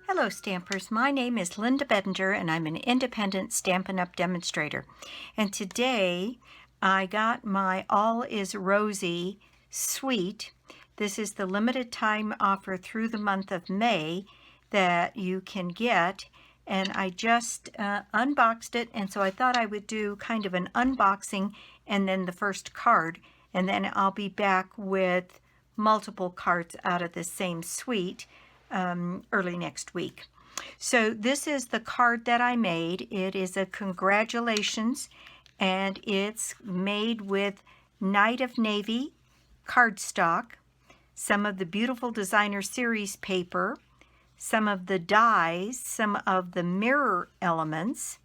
Hello Stampers, my name is Linda Bedinger and I'm an independent Stampin' Up! Demonstrator. And today I got my All Is Rosy suite. This is the limited time offer through the month of May that you can get. And I just unboxed it, and so I thought I would do kind of an unboxing and then the first card. And then I'll be back with multiple cards out of the same suite early next week. So this is the card that I made. It is a congratulations, and it's made with Night of Navy cardstock, some of the beautiful designer series paper, some of the dies, some of the mirror elements,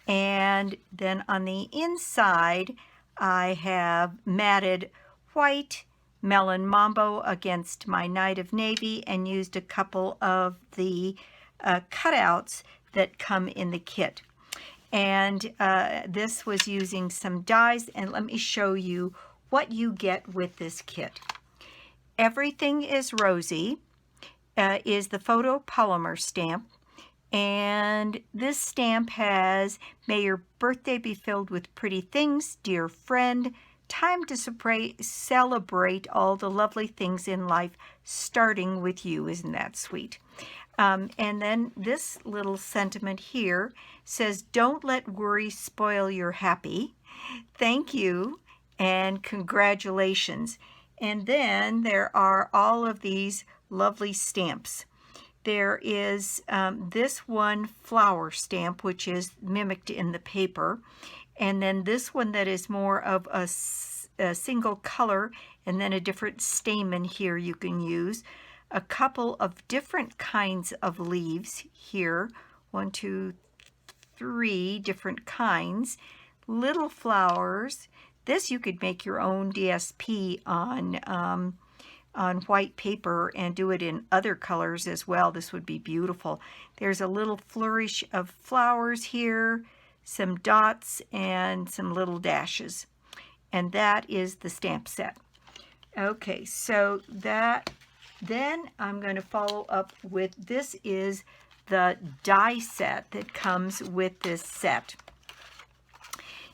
and then on the inside I have matted white Melon Mambo against my Night of Navy and used a couple of the cutouts that come in the kit. And this was using some dies, and let me show you what you get with this kit. Everything is Rosy is the photopolymer stamp, and this stamp has, "May your birthday be filled with pretty things, dear friend. Time to celebrate all the lovely things in life, starting with you." Isn't that sweet? And then this little sentiment here says, "Don't let worry spoil your happy. Thank you and congratulations." And then there are all of these lovely stamps. There is this one flower stamp, which is mimicked in the paper. And then this one that is more of a single color, and then a different stamen here you can use. A couple of different kinds of leaves here. 1, 2, 3 different kinds. Little flowers. This you could make your own DSP on white paper and do it in other colors as well. This would be beautiful. There's a little flourish of flowers here, some dots, and some little dashes. And that is the stamp set. Okay, so then I'm going to follow up with, this is the die set that comes with this set.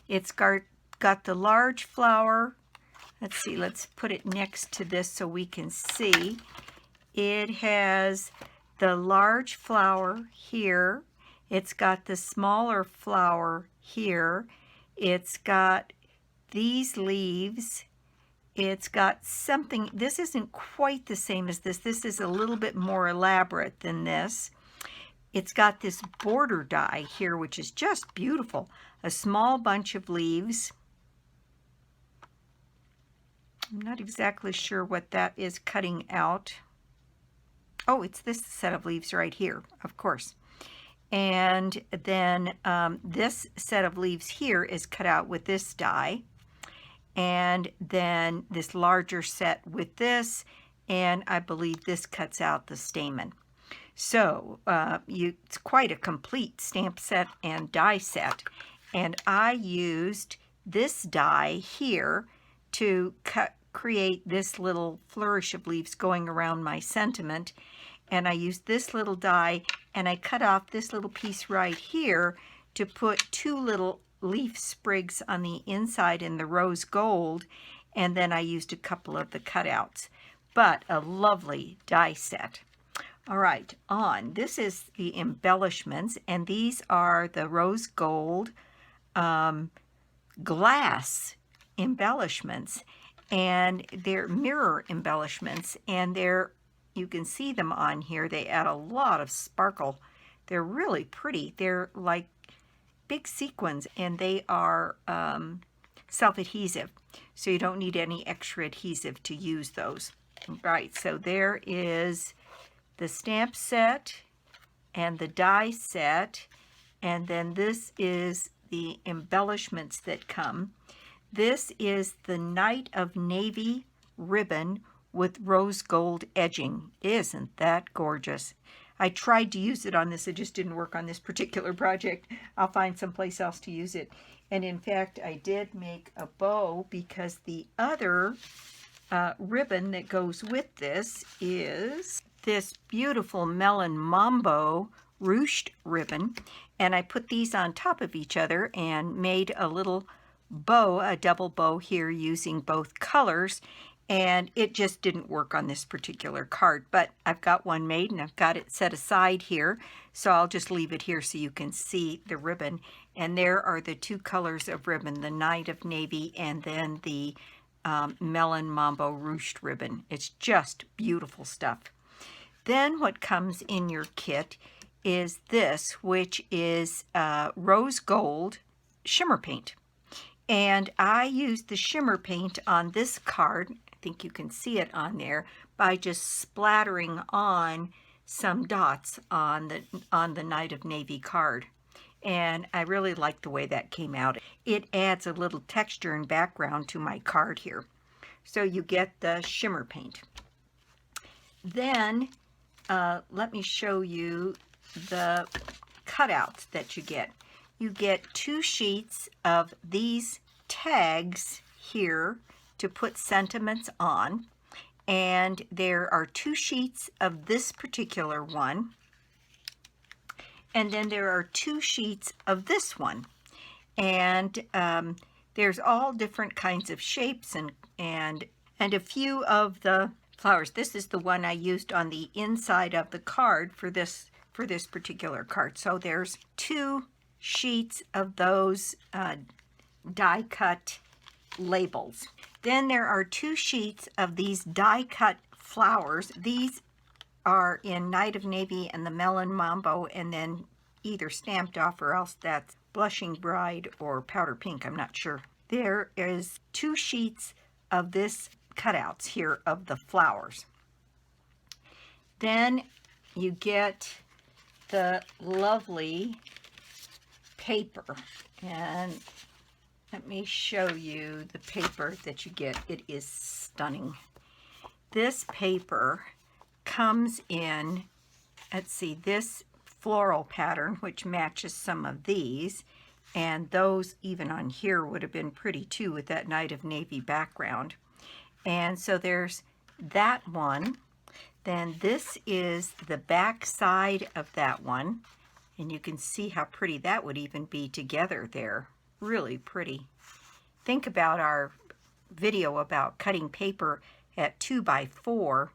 It's got the large flower. Let's see, let's put it next to this so we can see. It has the large flower here. It's got the smaller flower here. It's got these leaves. It's got something, this isn't quite the same as this. This is a little bit more elaborate than this. It's got this border die here, which is just beautiful. A small bunch of leaves. I'm not exactly sure what that is cutting out. Oh, it's this set of leaves right here, of course. And then this set of leaves here is cut out with this die. And then this larger set with this, and I believe this cuts out the stamen. So it's quite a complete stamp set and die set. And I used this die here to create this little flourish of leaves going around my sentiment. And I used this little die, and I cut off this little piece right here to put 2 little leaf sprigs on the inside in the rose gold, and then I used a couple of the cutouts. But a lovely die set. All right, this is the embellishments, and these are the rose gold glass embellishments, and they're mirror embellishments, and you can see them on here. They add a lot of sparkle. They're really pretty. They're like big sequins, and they are self-adhesive, so you don't need any extra adhesive to use those. Right, so there is the stamp set and the die set, and then this is the embellishments that come. This is the Night of Navy ribbon with rose gold edging. Isn't that gorgeous? I tried to use it on this. It just didn't work on this particular project. I'll find someplace else to use it. And in fact, I did make a bow because the other ribbon that goes with this is this beautiful Melon Mambo ruched ribbon, and I put these on top of each other and made a little bow, a double bow here using both colors, and it just didn't work on this particular card, but I've got one made and I've got it set aside here, so I'll just leave it here so you can see the ribbon. And there are the two colors of ribbon, the Night of Navy and then the Melon Mambo ruched ribbon. It's just beautiful stuff. Then what comes in your kit is this, which is rose gold shimmer paint. And I used the shimmer paint on this card, I think you can see it on there, by just splattering on some dots on the Night of Navy card. And I really like the way that came out. It adds a little texture and background to my card here. So you get the shimmer paint. Then let me show you the cutouts that you get. You get 2 sheets of these tags here to put sentiments on, and there are 2 sheets of this particular one, and then there are 2 sheets of this one, and there's all different kinds of shapes and a few of the flowers. This is the one I used on the inside of the card for this particular card. So there's 2 sheets of those die cut labels. Then there are 2 sheets of these die cut flowers. These are in Night of Navy and the Melon Mambo, and then either stamped off or else that's Blushing Bride or Powder Pink, I'm not sure. There is 2 sheets of this cutouts here of the flowers. Then you get the lovely paper, and let me show you the paper that you get. It is stunning. This paper comes in, let's see, this floral pattern, which matches some of these, and those even on here would have been pretty too with that Night of Navy background. And so there's that one. Then this is the back side of that one, and you can see how pretty that would even be together there. Really pretty. Think about our video about cutting paper at 2x4,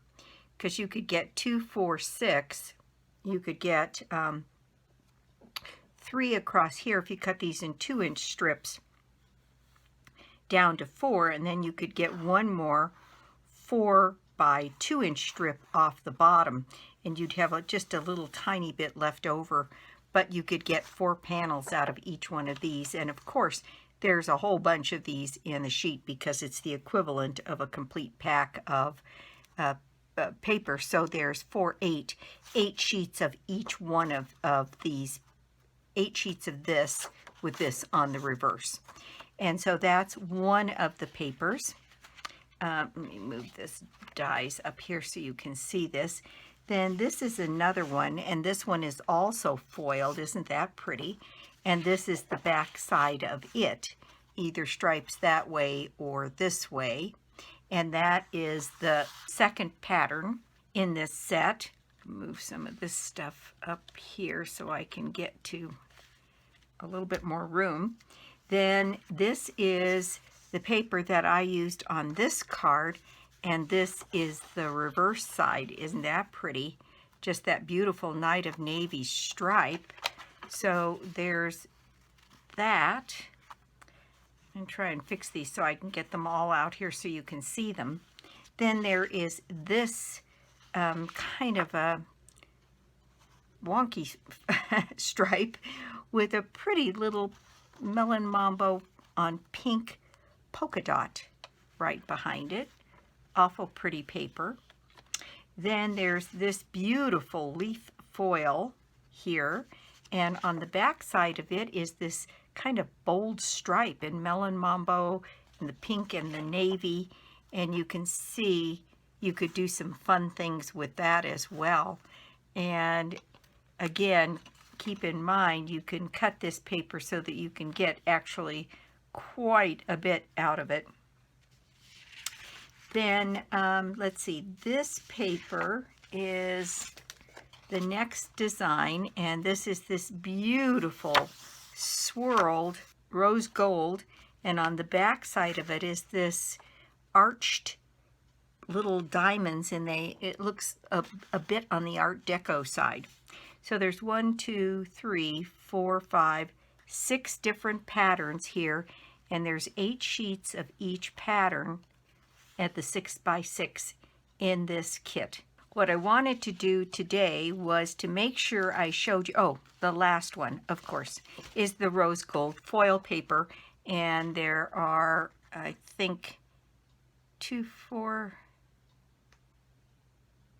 because you could get 2, 4, 6. You could get 3 across here if you cut these in 2-inch strips down to 4, and then you could get one more 4 by 2-inch strip off the bottom, and you'd have just a little tiny bit left over, but you could get 4 panels out of each one of these. And of course there's a whole bunch of these in the sheet because it's the equivalent of a complete pack of paper. So there's 8 sheets of each one of these, 8 sheets of this with this on the reverse. And so that's one of the papers. Let me move this dies up here so you can see this. Then this is another one, and this one is also foiled. Isn't that pretty? And this is the back side of it, either stripes that way or this way. And that is the second pattern in this set. Move some of this stuff up here so I can get to a little bit more room. Then this is the paper that I used on this card, and this is the reverse side. Isn't that pretty? Just that beautiful Night of Navy stripe. So there's that. I'm going to try and fix these so I can get them all out here so you can see them. Then there is this kind of a wonky stripe with a pretty little Melon Mambo on pink polka dot right behind it. Awful pretty paper. Then there's this beautiful leaf foil here, and on the back side of it is this kind of bold stripe in Melon Mambo and the pink and the navy, and you can see you could do some fun things with that as well. And again, keep in mind you can cut this paper so that you can get actually quite a bit out of it. Then, let's see, this paper is the next design, and this is this beautiful swirled rose gold, and on the back side of it is this arched little diamonds, and it looks a bit on the Art Deco side. So there's 1, 2, 3, 4, 5, 6 different patterns here, and there's 8 sheets of each pattern at the 6x6 in this kit. What I wanted to do today was to make sure I showed you, oh, the last one, of course, is the rose gold foil paper, and there are, I think, 2, 4,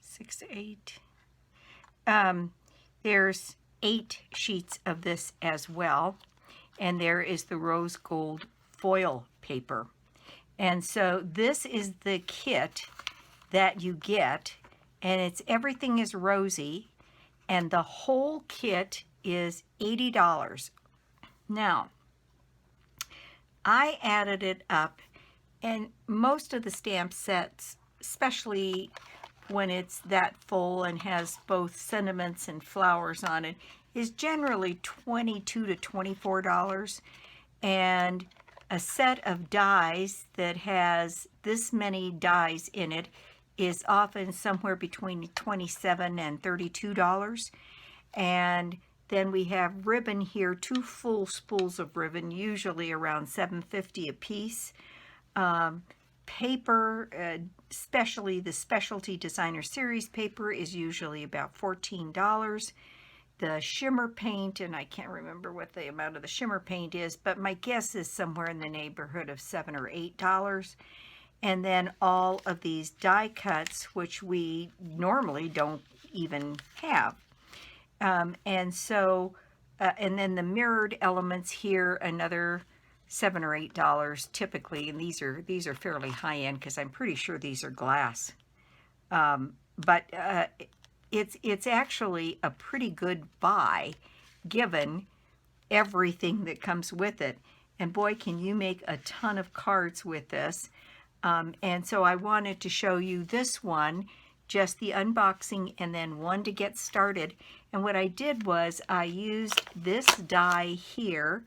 6, 8. There's 8 sheets of this as well, and there is the rose gold foil paper. And so this is the kit that you get, and it's everything is rosy, and the whole kit is $80. Now, I added it up, and most of the stamp sets, especially when it's that full and has both sentiments and flowers on it, is generally $22 to $24. And a set of dies that has this many dies in it is often somewhere between $27 and $32. And then we have ribbon here, 2 full spools of ribbon, usually around $7.50 a piece. Paper, especially the Specialty Designer Series paper, is usually about $14. The shimmer paint, and I can't remember what the amount of the shimmer paint is, but my guess is somewhere in the neighborhood of $7 or $8. And then all of these die cuts, which we normally don't even have. And so, and then the mirrored elements here, another $7 or $8 typically, and these are fairly high end because I'm pretty sure these are glass. But it's actually a pretty good buy given everything that comes with it. And boy, can you make a ton of cards with this. And so I wanted to show you this one, just the unboxing, and then one to get started. And what I did was I used this die here,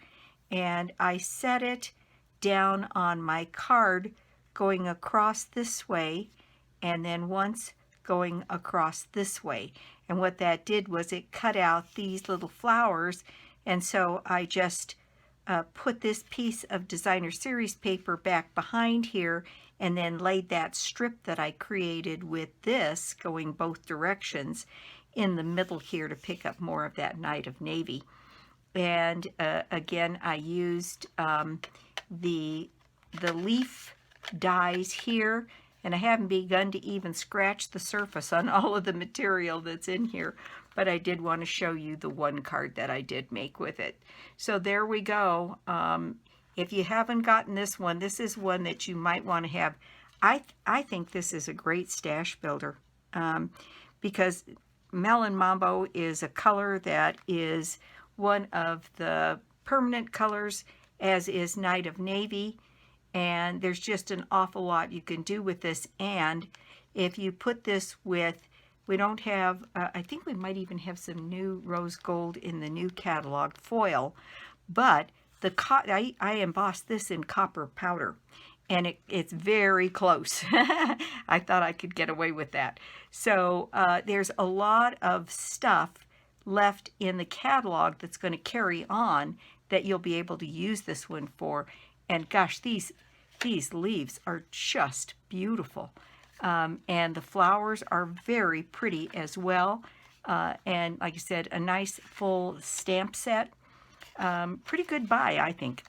and I set it down on my card going across this way, and then once going across this way. And what that did was it cut out these little flowers, and so I just put this piece of Designer Series paper back behind here, and then laid that strip that I created with this going both directions in the middle here to pick up more of that Night of Navy. And again, I used the leaf dies here, and I haven't begun to even scratch the surface on all of the material that's in here, but I did want to show you the one card that I did make with it. So there we go. If you haven't gotten this one, this is one that you might want to have. I think this is a great stash builder because Melon Mambo is a color that is one of the permanent colors, as is Night of Navy, and there's just an awful lot you can do with this. And if you put this with, we don't have, I think we might even have some new rose gold in the new catalog foil, but I embossed this in copper powder, and it's very close. I thought I could get away with that. So there's a lot of stuff left in the catalog that's going to carry on that you'll be able to use this one for. And gosh, these leaves are just beautiful. And the flowers are very pretty as well. And like I said, a nice full stamp set. Pretty good buy, I think.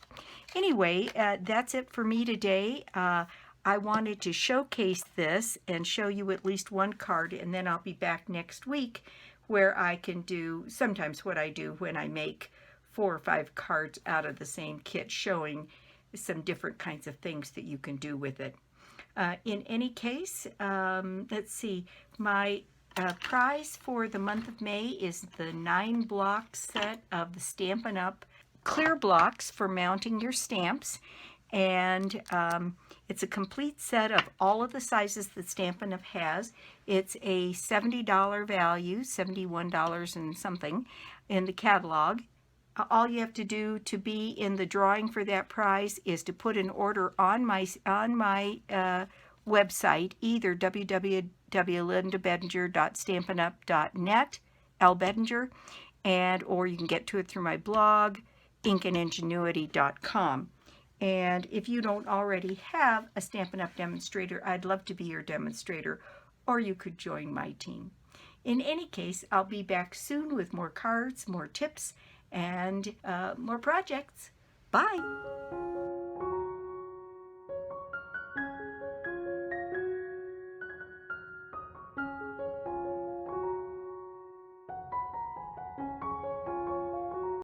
Anyway, that's it for me today. I wanted to showcase this and show you at least one card, and then I'll be back next week where I can do sometimes what I do when I make 4 or 5 cards out of the same kit, showing some different kinds of things that you can do with it. In any case, let's see, my prize for the month of May is the 9-block set of the Stampin' Up! Clear blocks for mounting your stamps. and it's a complete set of all of the sizes that Stampin' Up! Has. It's a $70 value, $71 and something in the catalog. All you have to do to be in the drawing for that prize is to put an order on my website, either www.lindabedinger.stampinup.net, Bedinger, or you can get to it through my blog, inkandingenuity.com. And if you don't already have a Stampin' Up! Demonstrator, I'd love to be your demonstrator, or you could join my team. In any case, I'll be back soon with more cards, more tips, and more projects. Bye!